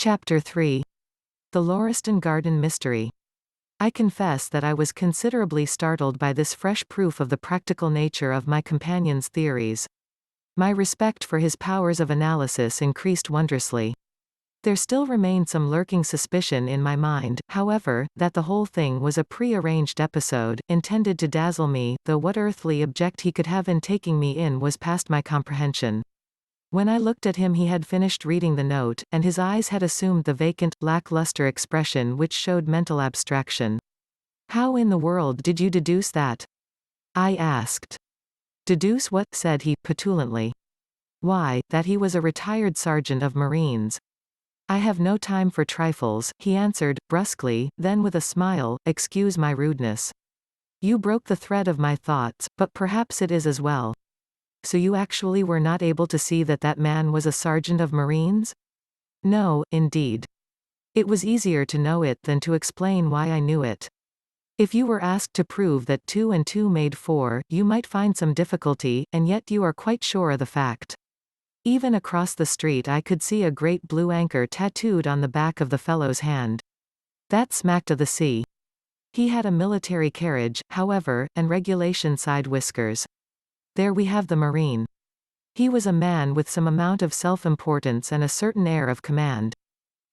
Chapter 3. The Lauriston Garden Mystery. I confess that I was considerably startled by this fresh proof of the practical nature of my companion's theories. My respect for his powers of analysis increased wondrously. There still remained some lurking suspicion in my mind, however, that the whole thing was a pre-arranged episode, intended to dazzle me, though what earthly object he could have in taking me in was past my comprehension. When I looked at him he had finished reading the note, and his eyes had assumed the vacant, lackluster expression which showed mental abstraction. "How in the world did you deduce that?" I asked. "Deduce what?" said he, petulantly. "Why, that he was a retired sergeant of Marines." "I have no time for trifles," he answered, brusquely, then with a smile, "excuse my rudeness. You broke the thread of my thoughts, but perhaps it is as well. So you actually were not able to see that that man was a sergeant of Marines?" "No, indeed. It was easier to know it than to explain why I knew it. If you were asked to prove that 2 and 2 made 4, you might find some difficulty, and yet you are quite sure of the fact. Even across the street I could see a great blue anchor tattooed on the back of the fellow's hand. That smacked of the sea. He had a military carriage, however, and regulation side whiskers. There we have the Marine. He was a man with some amount of self-importance and a certain air of command.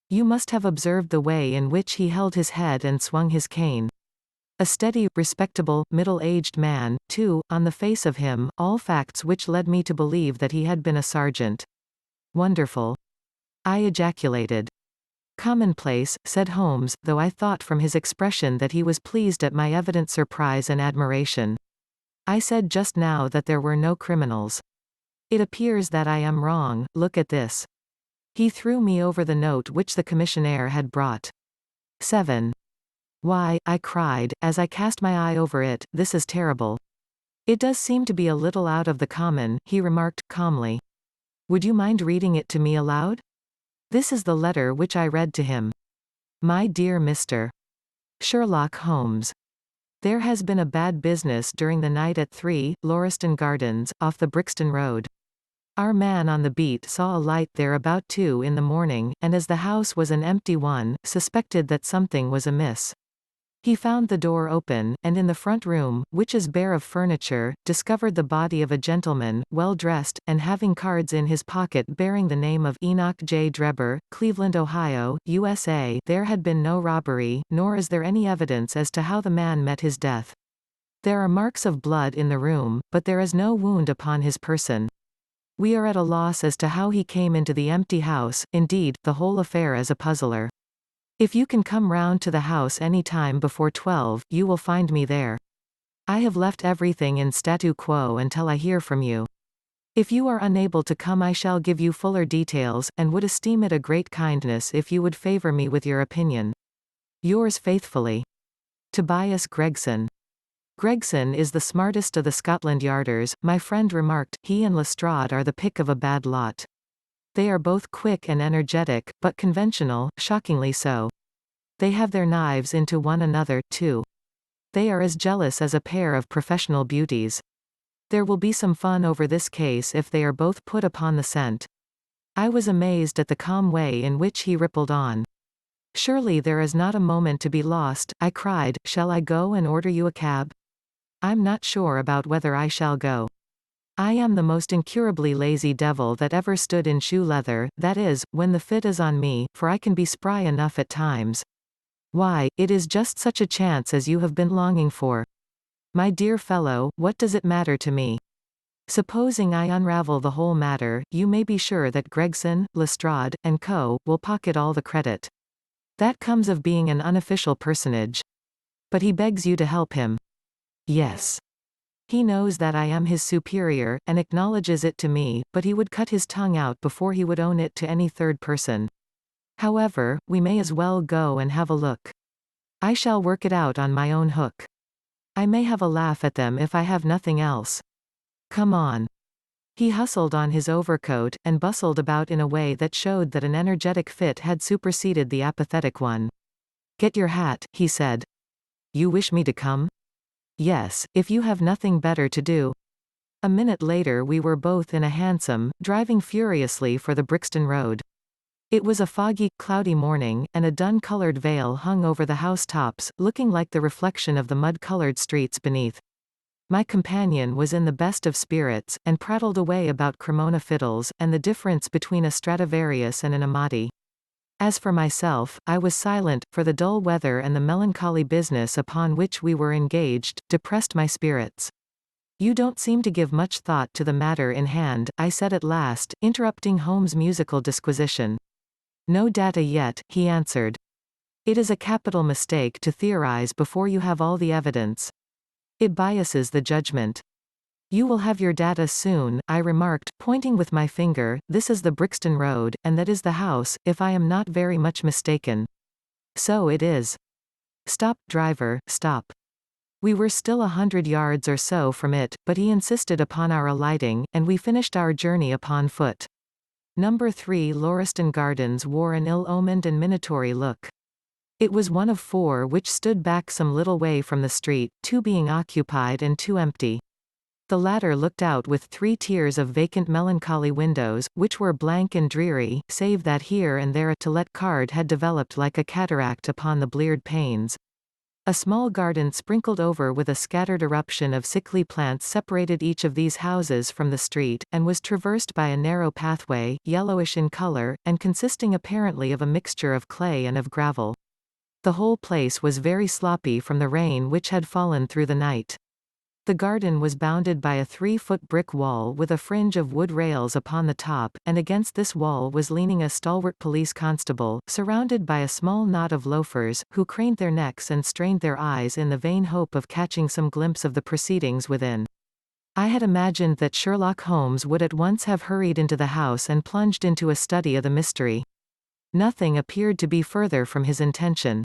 You must have observed the way in which he held his head and swung his cane. A steady, respectable, middle-aged man, too, on the face of him, all facts which led me to believe that he had been a sergeant." "Wonderful!" I ejaculated. "Commonplace," said Holmes, though I thought from his expression that he was pleased at my evident surprise and admiration. "I said just now that there were no criminals. It appears that I am wrong. Look at this." He threw me over the note which the commissionaire had brought. 7. "Why," I cried, as I cast my eye over it, "this is terrible." "It does seem to be a little out of the common," he remarked, calmly. "Would you mind reading it to me aloud?" This is the letter which I read to him. "My dear Mr. Sherlock Holmes. There has been a bad business during the night at 3, Lauriston Gardens, off the Brixton Road. Our man on the beat saw a light there about 2 in the morning, and as the house was an empty one, suspected that something was amiss. He found the door open, and in the front room, which is bare of furniture, discovered the body of a gentleman, well dressed, and having cards in his pocket bearing the name of Enoch J. Drebber, Cleveland, Ohio, USA. There had been no robbery, nor is there any evidence as to how the man met his death. There are marks of blood in the room, but there is no wound upon his person. We are at a loss as to how he came into the empty house. Indeed, the whole affair is a puzzler. If you can come round to the house any time before 12, you will find me there. I have left everything in statu quo until I hear from you. If you are unable to come I shall give you fuller details, and would esteem it a great kindness if you would favour me with your opinion. Yours faithfully, Tobias Gregson." "Gregson is the smartest of the Scotland Yarders," my friend remarked. "He and Lestrade are the pick of a bad lot. They are both quick and energetic, but conventional, shockingly so. They have their knives into one another, too. They are as jealous as a pair of professional beauties. There will be some fun over this case if they are both put upon the scent." I was amazed at the calm way in which he rippled on. "Surely there is not a moment to be lost," I cried. "Shall I go and order you a cab?" "I'm not sure about whether I shall go. I am the most incurably lazy devil that ever stood in shoe leather, that is, when the fit is on me, for I can be spry enough at times. Why, it is just such a chance as you have been longing for. My dear fellow, what does it matter to me? Supposing I unravel the whole matter, you may be sure that Gregson, Lestrade, and Co. will pocket all the credit. That comes of being an unofficial personage. But he begs you to help him." "Yes. He knows that I am his superior, and acknowledges it to me, but he would cut his tongue out before he would own it to any third person. However, we may as well go and have a look. I shall work it out on my own hook. I may have a laugh at them if I have nothing else. Come on." He hustled on his overcoat, and bustled about in a way that showed that an energetic fit had superseded the apathetic one. "Get your hat," he said. "You wish me to come?" "Yes, if you have nothing better to do." A minute later we were both in a hansom, driving furiously for the Brixton Road. It was a foggy, cloudy morning, and a dun-colored veil hung over the housetops, looking like the reflection of the mud-colored streets beneath. My companion was in the best of spirits, and prattled away about Cremona fiddles, and the difference between a Stradivarius and an Amati. As for myself, I was silent, for the dull weather and the melancholy business upon which we were engaged, depressed my spirits. "You don't seem to give much thought to the matter in hand," I said at last, interrupting Holmes' musical disquisition. "No data yet," he answered. "It is a capital mistake to theorize before you have all the evidence. It biases the judgment." "You will have your data soon," I remarked, pointing with my finger. "This is the Brixton Road, and that is the house, if I am not very much mistaken." "So it is." "Stop, driver, stop." We were still 100 yards or so from it, but he insisted upon our alighting, and we finished our journey upon foot. Number 3 Lauriston Gardens wore an ill-omened and minatory look. It was one of 4 which stood back some little way from the street, 2 being occupied and 2 empty. The latter looked out with 3 tiers of vacant melancholy windows, which were blank and dreary, save that here and there a to-let card had developed like a cataract upon the bleared panes. A small garden sprinkled over with a scattered eruption of sickly plants separated each of these houses from the street, and was traversed by a narrow pathway, yellowish in color, and consisting apparently of a mixture of clay and of gravel. The whole place was very sloppy from the rain which had fallen through the night. The garden was bounded by a 3-foot brick wall with a fringe of wood rails upon the top, and against this wall was leaning a stalwart police constable, surrounded by a small knot of loafers, who craned their necks and strained their eyes in the vain hope of catching some glimpse of the proceedings within. I had imagined that Sherlock Holmes would at once have hurried into the house and plunged into a study of the mystery. Nothing appeared to be further from his intention.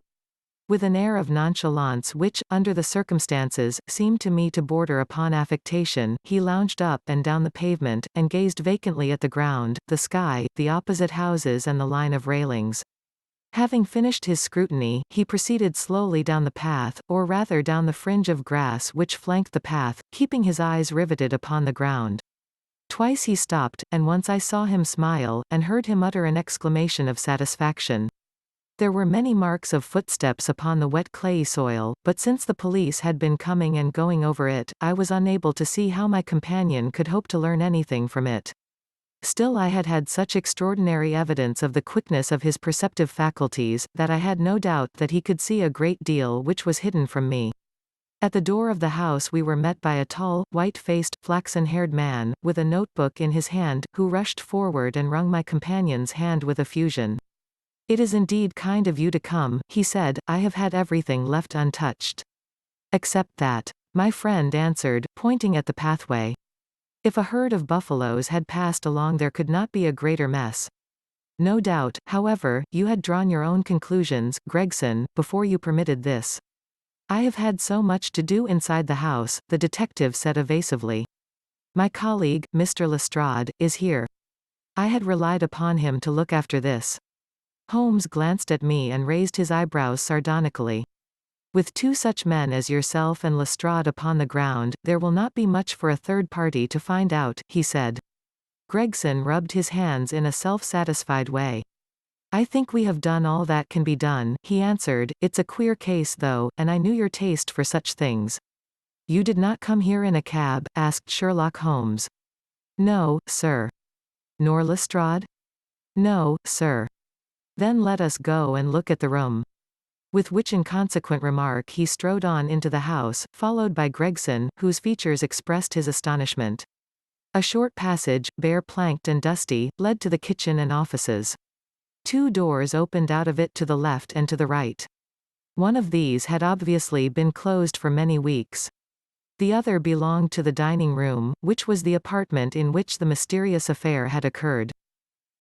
With an air of nonchalance which, under the circumstances, seemed to me to border upon affectation, he lounged up and down the pavement, and gazed vacantly at the ground, the sky, the opposite houses and the line of railings. Having finished his scrutiny, he proceeded slowly down the path, or rather down the fringe of grass which flanked the path, keeping his eyes riveted upon the ground. Twice he stopped, and once I saw him smile, and heard him utter an exclamation of satisfaction. There were many marks of footsteps upon the wet clayey soil, but since the police had been coming and going over it, I was unable to see how my companion could hope to learn anything from it. Still I had had such extraordinary evidence of the quickness of his perceptive faculties, that I had no doubt that he could see a great deal which was hidden from me. At the door of the house we were met by a tall, white-faced, flaxen-haired man, with a notebook in his hand, who rushed forward and wrung my companion's hand with effusion. "It is indeed kind of you to come," he said. "I have had everything left untouched." "Except that," my friend answered, pointing at the pathway. "If a herd of buffaloes had passed along there could not be a greater mess." "No doubt, however, you had drawn your own conclusions, Gregson, before you permitted this." "I have had so much to do inside the house," the detective said evasively. "My colleague, Mr. Lestrade, is here. I had relied upon him to look after this." Holmes glanced at me and raised his eyebrows sardonically. "With 2 such men as yourself and Lestrade upon the ground, there will not be much for a third party to find out," he said. Gregson rubbed his hands in a self-satisfied way. "I think we have done all that can be done," he answered. "It's a queer case though, and I knew your taste for such things." "You did not come here in a cab?" asked Sherlock Holmes. "No, sir." "Nor Lestrade?" "No, sir." "Then let us go and look at the room." With which inconsequent remark he strode on into the house, followed by Gregson, whose features expressed his astonishment. A short passage, bare-planked and dusty, led to the kitchen and offices. 2 doors opened out of it to the left and to the right. One of these had obviously been closed for many weeks. The other belonged to the dining room, which was the apartment in which the mysterious affair had occurred.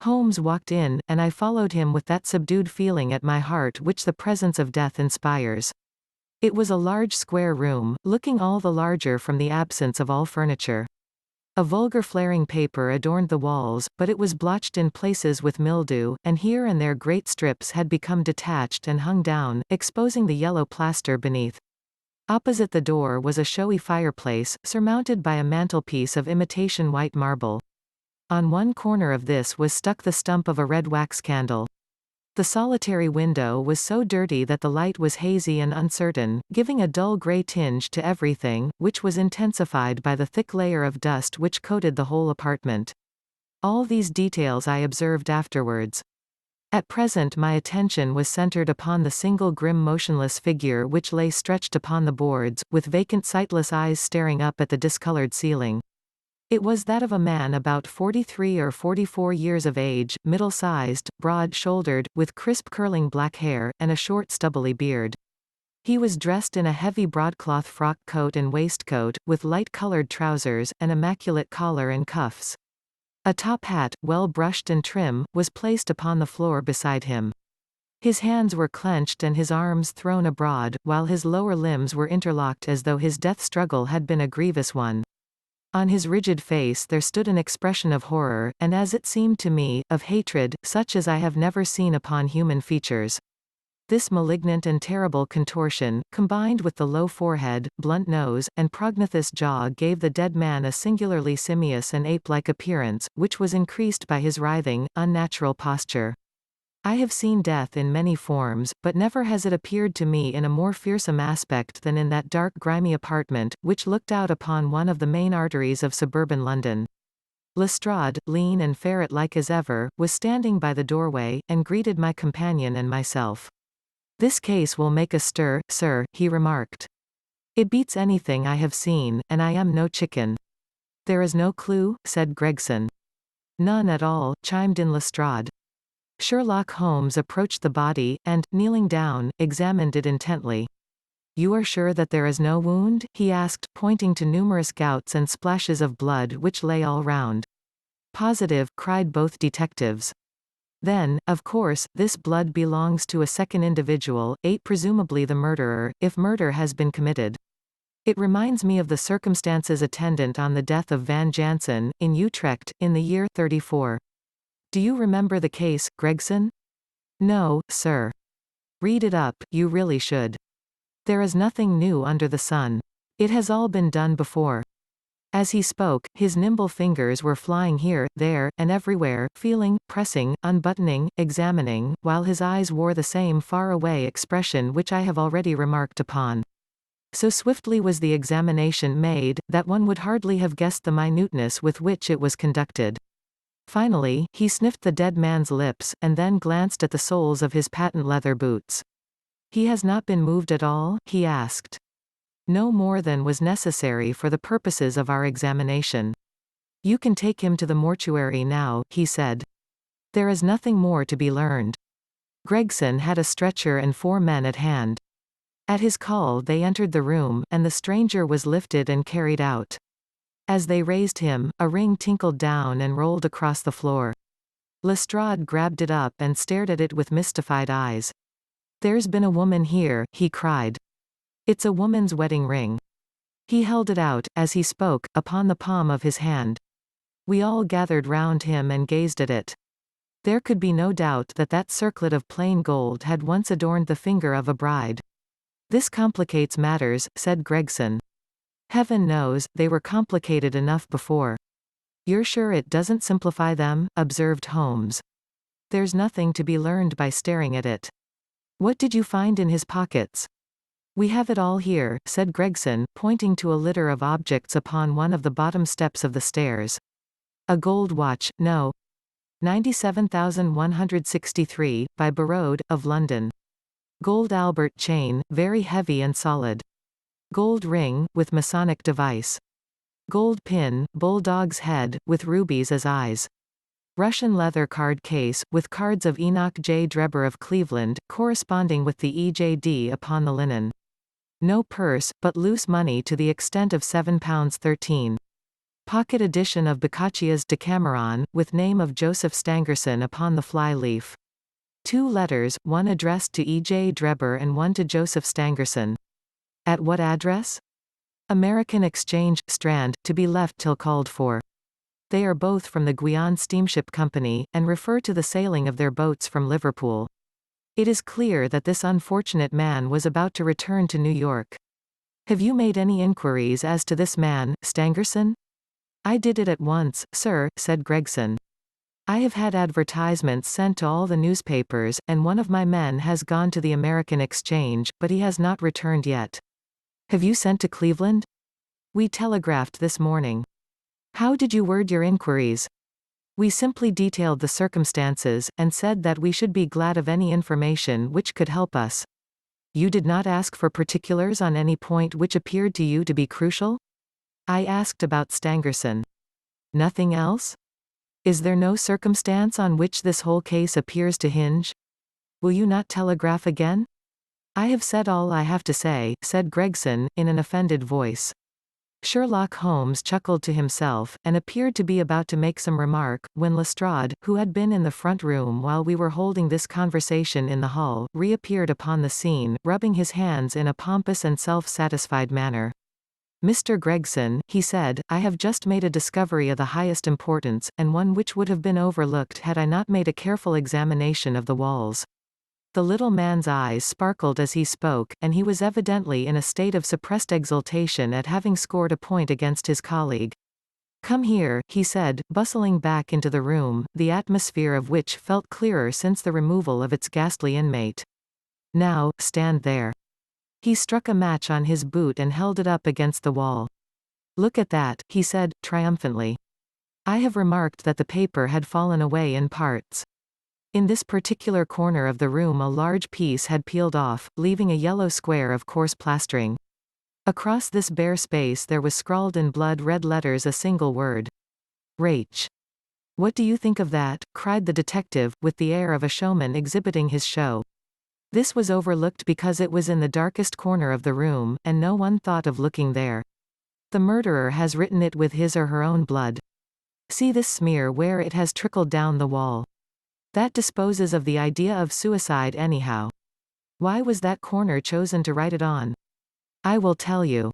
Holmes walked in, and I followed him with that subdued feeling at my heart which the presence of death inspires. It was a large square room, looking all the larger from the absence of all furniture. A vulgar flaring paper adorned the walls, but it was blotched in places with mildew, and here and there great strips had become detached and hung down, exposing the yellow plaster beneath. Opposite the door was a showy fireplace, surmounted by a mantelpiece of imitation white marble. On one corner of this was stuck the stump of a red wax candle. The solitary window was so dirty that the light was hazy and uncertain, giving a dull gray tinge to everything, which was intensified by the thick layer of dust which coated the whole apartment. All these details I observed afterwards. At present my attention was centered upon the single grim motionless figure which lay stretched upon the boards, with vacant sightless eyes staring up at the discolored ceiling. It was that of a man about 43 or 44 years of age, middle-sized, broad-shouldered, with crisp curling black hair, and a short stubbly beard. He was dressed in a heavy broadcloth frock coat and waistcoat, with light-colored trousers, and immaculate collar and cuffs. A top hat, well brushed and trim, was placed upon the floor beside him. His hands were clenched and his arms thrown abroad, while his lower limbs were interlocked as though his death struggle had been a grievous one. On his rigid face there stood an expression of horror, and as it seemed to me, of hatred, such as I have never seen upon human features. This malignant and terrible contortion, combined with the low forehead, blunt nose, and prognathous jaw gave the dead man a singularly simious and ape-like appearance, which was increased by his writhing, unnatural posture. I have seen death in many forms, but never has it appeared to me in a more fearsome aspect than in that dark grimy apartment, which looked out upon one of the main arteries of suburban London. Lestrade, lean and ferret-like as ever, was standing by the doorway, and greeted my companion and myself. "This case will make a stir, sir," he remarked. "It beats anything I have seen, and I am no chicken." "There is no clue?" said Gregson. "None at all," chimed in Lestrade. Sherlock Holmes approached the body, and, kneeling down, examined it intently. "You are sure that there is no wound?" he asked, pointing to numerous gouts and splashes of blood which lay all round. "Positive," cried both detectives. "Then, of course, this blood belongs to a second individual, presumably the murderer, if murder has been committed. It reminds me of the circumstances attendant on the death of Van Jansen, in Utrecht, in the year '34. Do you remember the case, Gregson?" "No, sir." "Read it up, you really should. There is nothing new under the sun. It has all been done before." As he spoke, his nimble fingers were flying here, there, and everywhere, feeling, pressing, unbuttoning, examining, while his eyes wore the same far-away expression which I have already remarked upon. So swiftly was the examination made, that one would hardly have guessed the minuteness with which it was conducted. Finally, he sniffed the dead man's lips, and then glanced at the soles of his patent leather boots. "He has not been moved at all?" he asked. "No more than was necessary for the purposes of our examination." "You can take him to the mortuary now," he said. "There is nothing more to be learned." Gregson had a stretcher and 4 men at hand. At his call they entered the room, and the stranger was lifted and carried out. As they raised him, a ring tinkled down and rolled across the floor. Lestrade grabbed it up and stared at it with mystified eyes. "There's been a woman here," he cried. "It's a woman's wedding ring." He held it out, as he spoke, upon the palm of his hand. We all gathered round him and gazed at it. There could be no doubt that that circlet of plain gold had once adorned the finger of a bride. "This complicates matters," said Gregson. "Heaven knows, they were complicated enough before." "You're sure it doesn't simplify them?" observed Holmes. "There's nothing to be learned by staring at it." "What did you find in his pockets?" "We have it all here," said Gregson, pointing to a litter of objects upon one of the bottom steps of the stairs. "A gold watch, no. 97,163, by Barode, of London. Gold Albert chain, very heavy and solid. Gold ring, with Masonic device. Gold pin, bulldog's head, with rubies as eyes. Russian leather card case, with cards of Enoch J. Drebber of Cleveland, corresponding with the EJD upon the linen. No purse, but loose money to the extent of £7.13. Pocket edition of Boccaccio's Decameron, with name of Joseph Stangerson upon the fly-leaf. 2 letters, one addressed to E.J. Drebber and one to Joseph Stangerson. At what address? American Exchange, Strand, to be left till called for. They are both from the Guion Steamship Company, and refer to the sailing of their boats from Liverpool. It is clear that this unfortunate man was about to return to New York. Have you made any inquiries as to this man, Stangerson?" I did it at once, sir, said Gregson. I have had advertisements sent to all the newspapers, and one of my men has gone to the American Exchange, but he has not returned yet. Have you sent to Cleveland? We telegraphed this morning. How did you word your inquiries? We simply detailed the circumstances, and said that we should be glad of any information which could help us. You did not ask for particulars on any point which appeared to you to be crucial? I asked about Stangerson. Nothing else? Is there no circumstance on which this whole case appears to hinge? Will you not telegraph again? I have said all I have to say, said Gregson, in an offended voice. Sherlock Holmes chuckled to himself, and appeared to be about to make some remark, when Lestrade, who had been in the front room while we were holding this conversation in the hall, reappeared upon the scene, rubbing his hands in a pompous and self-satisfied manner. Mr. Gregson, he said, I have just made a discovery of the highest importance, and one which would have been overlooked had I not made a careful examination of the walls. The little man's eyes sparkled as he spoke, and he was evidently in a state of suppressed exultation at having scored a point against his colleague. Come here, he said, bustling back into the room, the atmosphere of which felt clearer since the removal of its ghastly inmate. Now, stand there. He struck a match on his boot and held it up against the wall. Look at that, he said, triumphantly. I have remarked that the paper had fallen away in parts. In this particular corner of the room a large piece had peeled off, leaving a yellow square of coarse plastering. Across this bare space there was scrawled in blood-red letters a single word. RACHE. What do you think of that? Cried the detective, with the air of a showman exhibiting his show. This was overlooked because it was in the darkest corner of the room, and no one thought of looking there. The murderer has written it with his or her own blood. See this smear where it has trickled down the wall. That disposes of the idea of suicide anyhow. Why was that corner chosen to write it on? I will tell you.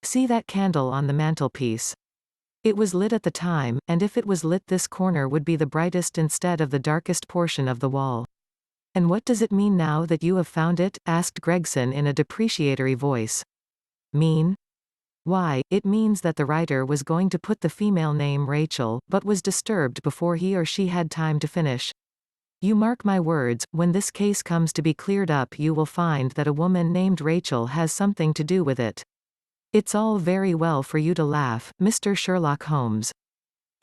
See that candle on the mantelpiece. It was lit at the time, and if it was lit this corner would be the brightest instead of the darkest portion of the wall. And what does it mean now that you have found it? Asked Gregson in a depreciatory voice. Mean? Why, it means that the writer was going to put the female name Rachel, but was disturbed before he or she had time to finish. You mark my words, when this case comes to be cleared up you will find that a woman named Rachel has something to do with it. It's all very well for you to laugh, Mr. Sherlock Holmes.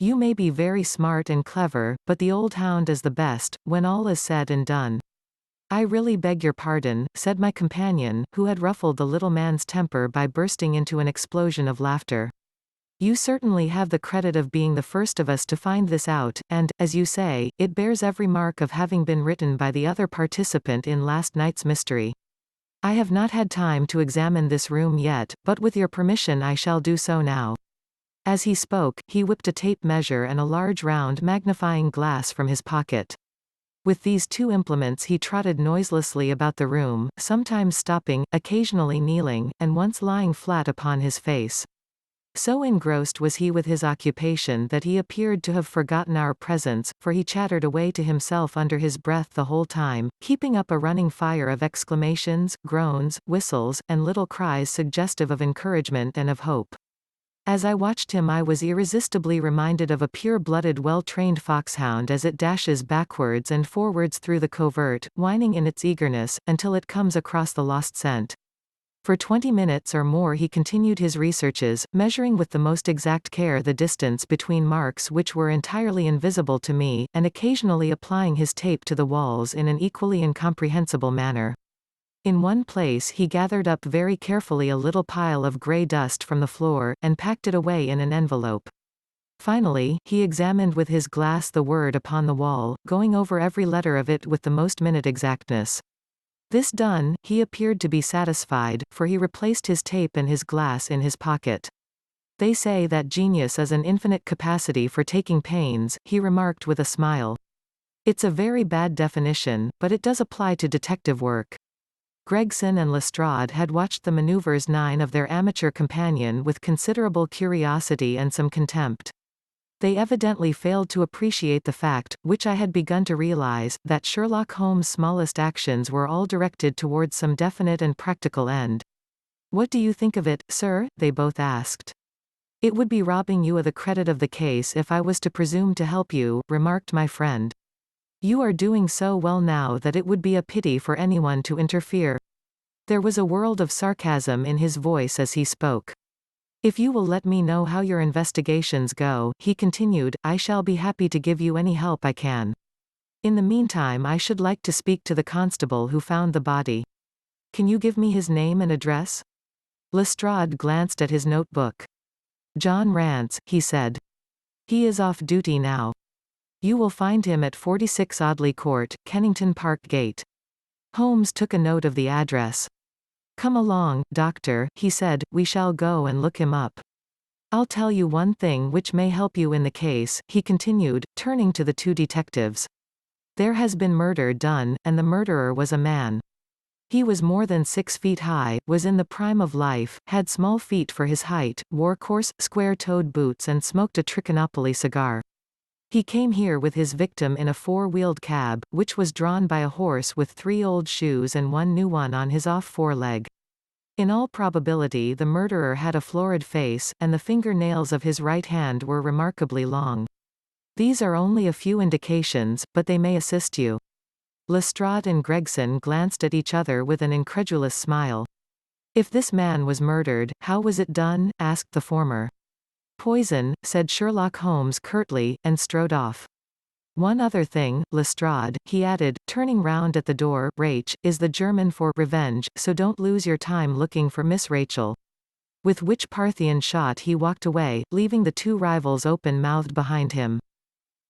You may be very smart and clever, but the old hound is the best, when all is said and done. I really beg your pardon, said my companion, who had ruffled the little man's temper by bursting into an explosion of laughter. You certainly have the credit of being the first of us to find this out, and, as you say, it bears every mark of having been written by the other participant in last night's mystery. I have not had time to examine this room yet, but with your permission I shall do so now. As he spoke, he whipped a tape measure and a large round magnifying glass from his pocket. With these two implements he trotted noiselessly about the room, sometimes stopping, occasionally kneeling, and once lying flat upon his face. So engrossed was he with his occupation that he appeared to have forgotten our presence, for he chattered away to himself under his breath the whole time, keeping up a running fire of exclamations, groans, whistles, and little cries suggestive of encouragement and of hope. As I watched him I was irresistibly reminded of a pure-blooded well-trained foxhound as it dashes backwards and forwards through the covert, whining in its eagerness, until it comes across the lost scent. For 20 minutes or more he continued his researches, measuring with the most exact care the distance between marks which were entirely invisible to me, and occasionally applying his tape to the walls in an equally incomprehensible manner. In one place he gathered up very carefully a little pile of grey dust from the floor, and packed it away in an envelope. Finally, he examined with his glass the word upon the wall, going over every letter of it with the most minute exactness. This done, he appeared to be satisfied, for he replaced his tape and his glass in his pocket. They say that genius is an infinite capacity for taking pains, he remarked with a smile. It's a very bad definition, but it does apply to detective work. Gregson and Lestrade had watched the maneuvers of their amateur companion with considerable curiosity and some contempt. They evidently failed to appreciate the fact, which I had begun to realize, that Sherlock Holmes' smallest actions were all directed towards some definite and practical end. What do you think of it, sir? They both asked. It would be robbing you of the credit of the case if I was to presume to help you, remarked my friend. You are doing so well now that it would be a pity for anyone to interfere. There was a world of sarcasm in his voice as he spoke. If you will let me know how your investigations go, he continued, I shall be happy to give you any help I can. In the meantime, I should like to speak to the constable who found the body. Can you give me his name and address? Lestrade glanced at his notebook. John Rance, he said. He is off duty now. You will find him at 46 Audley Court, Kennington Park Gate. Holmes took a note of the address. Come along, doctor, he said, we shall go and look him up. I'll tell you one thing which may help you in the case, he continued, turning to the two detectives. There has been murder done, and the murderer was a man. He was more than 6 feet high, was in the prime of life, had small feet for his height, wore coarse, square-toed boots and smoked a Trichinopoly cigar. He came here with his victim in a 4-wheeled cab, which was drawn by a horse with 3 old shoes and 1 new one on his off foreleg. In all probability the murderer had a florid face, and the fingernails of his right hand were remarkably long. These are only a few indications, but they may assist you. Lestrade and Gregson glanced at each other with an incredulous smile. If this man was murdered, how was it done? Asked the former. Poison, said Sherlock Holmes curtly, and strode off. One other thing, Lestrade, he added, turning round at the door, RACHE, is the German for revenge, so don't lose your time looking for Miss Rachel. With which Parthian shot he walked away, leaving the two rivals open-mouthed behind him.